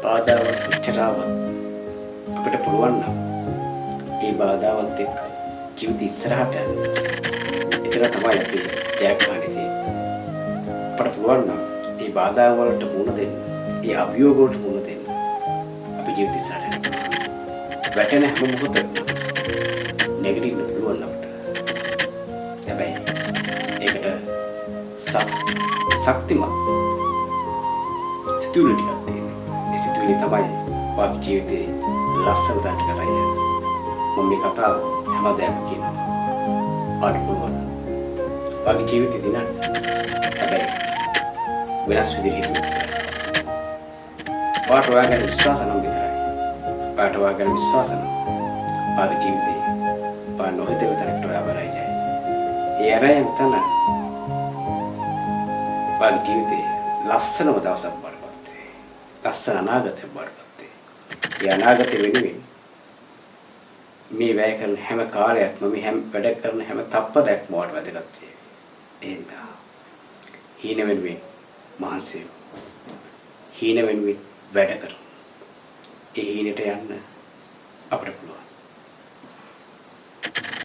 බාධාවන් කොච්චරවත් අපිට පුළුවන් නම් ඒ බාධාවත් එක්ක ජීවිත ඉස්සරහට යන්න. එතන තමයි අපි ජයග්‍රහණය තියෙන්නේ. අපිට පුළුවන් නම් ඒ බාධා වලට මුහුණ දෙන්න, ඒ අභියෝග වලට මුහුණ දෙන්න. අපි ජීවිත ඉස්සරහට යන්න. වැටෙන හැම මොහොතකම නැගිටින්න පුළුවන් අපිට. හැබැයි ඒකට ශක්තිමත් සිතුවිලි ටිකක් තියෙනවා. මේ සිතුවිලි තමයි වාගේ ජීවිතේ ලස්සන තැනට කරගෙන යන්නේ. මම මේ කතාව හැමදාම කියනවා. පාඩ පුළුවන්. වාගේ ජීවිතේ දිනන්න. හැබැයි වෙනස් විදිහට හිතන්න. පාට වාගේ විශ්වාස නම් විතරයි. පාට වාගේ විශ්වාස නම් වාගේ ජීවිතේ පාන නොහිතව තැනකට ඔයා බලයි යයි. ඒ අරයන් තමයි වාගේ ජීවිතේ ලස්සනම දවසක් බඩපත් වේ. ලස්සන අනාගතයක් බඩපත් වේ. ඒ අනාගතෙ වෙනුවෙන් මේ වැය කරන හැම කාලයක්ම මේ හැම වැඩ කරන හැම තප්පරයක්ම වට වැදගත් වේ. එහෙනම් හීන වෙනුවෙන් මහන්සිය. හීන වෙනුවෙන් වැඩ කර. ඒ හීනට යන්න අපිට පුළුවන්.